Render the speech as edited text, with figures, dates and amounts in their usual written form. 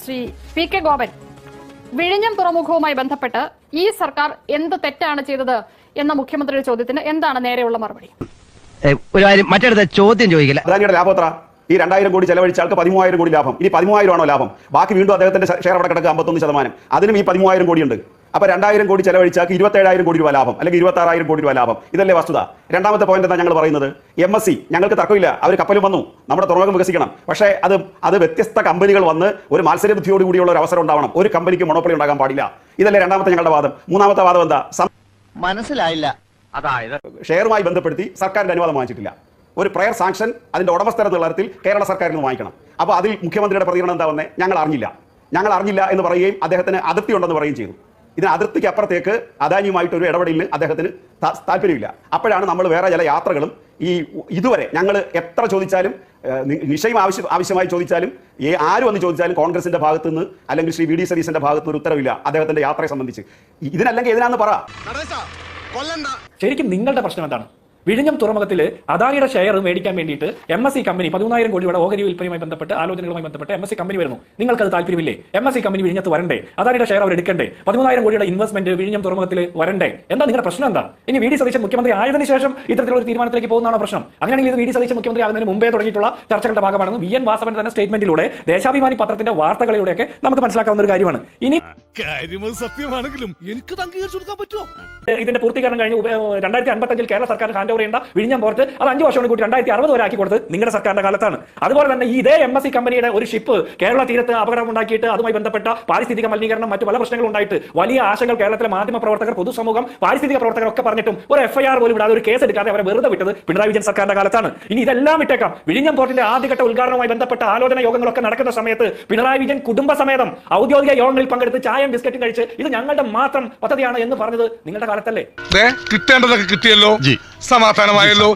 Shri P K Gopan, വിഴിഞ്ഞം തുറമുഖവുമായി ബന്ധപ്പെട്ട് ഈ സർക്കാർ എന്ത് തെറ്റാണ് ചെയ്തത് എന്ന മുഖ്യമന്ത്രിയുടെ ചോദ്യത്തിന് എന്താണ് നേരെയുള്ള മറുപടി? ഒരു കാര്യം മറ്റടുത്ത ചോദ്യം ചോദിക്കില്ല. അദാനിയുടെ ലാഭത്ര ഈ 2000 കോടി ചെലവഴിച്ച ആൾക്ക് 13,000 കോടി ലാഭം. ഇനി 13,000 ആണോ ലാഭം? ബാക്കി വീണ്ടും അദ്ദേഹത്തിന്റെ ഷെയർ അവിടെ കിടക്കുക 51%. അതിനും ഈ 13,000 കോടി ഉണ്ട്. അപ്പൊ 2000 കോടി ചെലവഴിച്ചാൽ 27,000 കോടി രൂപ ലാഭം, അല്ലെങ്കിൽ 26,000 കോടി രൂപ ലാഭം. ഇതല്ലേ വസ്തുത? രണ്ടാമത്തെ പോയിന്റ് എന്താ ഞങ്ങൾ പറയുന്നത്? MSC ഞങ്ങൾക്ക് തർക്കമില്ല, അവർ കപ്പലും വന്നു, നമ്മുടെ തുറമുഖം വികസിക്കണം. പക്ഷേ അത് വ്യത്യസ്ത കമ്പനികൾ വന്ന് ഒരു മത്സര ബുദ്ധിയോട് കൂടിയുള്ള ഒരു അവസരം ഉണ്ടാവണം. ഒരു കമ്പനിക്ക് മൊണോപ്പൊളി ഉണ്ടാകാൻ പാടില്ല. ഇതല്ലേ രണ്ടാമത്തെ ഞങ്ങളുടെ വാദം. മൂന്നാമത്തെ വാദം എന്താ? മനസ്സിലായില്ല. അതായത് ഷെയറുമായി ബന്ധപ്പെടുത്തി സർക്കാരിന്റെ അനുവാദം വാങ്ങിച്ചിട്ടില്ല. ഒരു പ്രയർ സാങ്ഷൻ അതിന്റെ ഉടമസ്ഥർ എന്ന തരത്തിൽ കേരള സർക്കാരിൽ നിന്ന് വാങ്ങിക്കണം. അപ്പോൾ അതിൽ മുഖ്യമന്ത്രിയുടെ പ്രതികരണം എന്താ വന്നേ? ഞങ്ങൾ അറിഞ്ഞില്ല എന്ന് പറയുകയും അദ്ദേഹത്തിന് അതിർത്തി ഉണ്ടെന്ന് പറയുകയും ചെയ്തു. ഇതിന് അതിർത്തിക്ക് അപ്പുറത്തേക്ക് അദാനിയുമായിട്ട് ഒരു ഇടപെടലിന് അദ്ദേഹത്തിന് താല്പര്യമില്ല. അപ്പോഴാണ് നമ്മൾ വേറെ ചില യാത്രകളും ഇതുവരെ ഞങ്ങൾ എത്ര ചോദിച്ചാലും, നിശ്ചയം ആവശ്യമായി ചോദിച്ചാലും, ആരും വന്ന് ചോദിച്ചാലും കോൺഗ്രസിന്റെ ഭാഗത്തു നിന്ന് അല്ലെങ്കിൽ ശ്രീ VD സതീശന്റെ ഭാഗത്ത് ഒരു ഉത്തരവില്ല അദ്ദേഹത്തിന്റെ യാത്രയെ സംബന്ധിച്ച്. ഇതിനല്ലെങ്കിൽ ഇതിനാന്ന് പറ. ശരിക്കും നിങ്ങളുടെ പ്രശ്നം എന്താണ്? വിഴിഞ്ഞം തുറമുഖത്തിൽ അദാനിയുടെ ഷെയർ മേടിക്കാൻ വേണ്ടിയിട്ട് MSC കമ്പനി 13,000 കോടിയുടെ ഓഹരി വിൽപ്പനയുമായി ബന്ധപ്പെട്ട് ആലോചനകളുമായി ബന്ധപ്പെട്ട് MSC കമ്പനി വരുന്നു. നിങ്ങൾക്ക് അത് താല്പര്യമില്ലേ? MSC കമ്പനി വിഴിഞ്ഞത്ത് വരണ്ടേ? അദാനിയുടെ ഷെയർ അവർ എടുക്കണ്ടേ? 13,000 കോടിയുടെ ഇൻവെസ്റ്റ്മെന്റ് വിഴിഞ്ഞം തുറമുഖത്തിൽ വരണ്ടേ? എന്താ നിങ്ങളുടെ പ്രശ്നം? എന്താ? ഇനി VD സതീശൻ മുഖ്യമന്ത്രി ആയതിനു ശേഷം ഇത്തരത്തിലുള്ള ഒരു തീരുമാനത്തിലേക്ക് പോകുന്നതാണോ പ്രശ്നം? അങ്ങനെയാണെങ്കിൽ ഇത് VD സതീശൻ മുഖ്യമന്ത്രി ആകുന്നതിന് മുമ്പേ തുടങ്ങിയിട്ടുള്ള ചർച്ചകളുടെ ഭാഗമാണെന്ന് VN വാസവൻ തന്നെ സ്റ്റേറ്റ്മെന്റിലൂടെ ദേശാഭിമാനി പത്രത്തിന്റെ വാർത്തകളിലൂടെയൊക്കെ നമുക്ക് മനസ്സിലാക്കാവുന്ന ഒരു കാര്യമാണ്. ഇനി സത്യമാണെങ്കിലും എനിക്ക് അംഗീകരിച്ചു കൊടുക്കാൻ പറ്റുമോ? ഇതിന്റെ പൂർത്തീകരണം കഴിഞ്ഞ് 2055 കേരള സർക്കാർ ഹാൻഡ് ഓവർ ചെയ്യേണ്ട വിഴിഞ്ഞം പോർട്ട് അത് 5 വർഷം കൂടി 2060 വരെ ആക്കി കൊടുത്ത് നിങ്ങളുടെ സർക്കാരിന്റെ കാലത്താണ്. അതുപോലെ തന്നെ ഇതേ MSC കമ്പനിയുടെ ഒരു ഷിപ്പ് കേരള തീരത്ത് അപകടം ഉണ്ടാക്കിയിട്ട് അതുമായി ബന്ധപ്പെട്ട പാരിസ്ഥിതിക മലിനീകരണം, മറ്റു പല പ്രശ്നങ്ങളും ഉണ്ടായിട്ട് വലിയ ആശങ്കൾ കേരളത്തിലെ മാധ്യമ പ്രവർത്തകർ, പൊതുസമൂഹം, പാരിസ്ഥിതിക പ്രവർത്തകർ ഒക്കെ പറഞ്ഞിട്ടും ഒരു FIR പോലും ഇടാതെ, ഒരു കേസ് എടുക്കാതെ അവരെ വെറുതെ വിട്ടത് പിണറായി വിജയൻ സർക്കാരിന്റെ കാലത്താണ്. ഇനി ഇതെല്ലാം വിട്ടേക്കാം. വിഴിഞ്ഞം പോർട്ടിന്റെ ആദ്യഘട്ട ഉദ്ഘാടനവുമായി ബന്ധപ്പെട്ട ആലോചന യോഗങ്ങളൊക്കെ നടക്കുന്ന സമയത്ത് പിണറായി വിജയൻ കുടുംബസമേതം ഔദ്യോഗിക യോഗങ്ങളിൽ പങ്കെടുത്ത് ചായയും ബിസ്ക്കറ്റും കഴിച്ച് ഇത് ഞങ്ങളുടെ മാത്രം പദ്ധതിയാണ് എന്ന് പറഞ്ഞത് നിങ്ങളുടെ കാലത്തല്ലേ? കിട്ടേണ്ടതൊക്കെ കിട്ടിയല്ലോ, സമാധാനമായല്ലോ.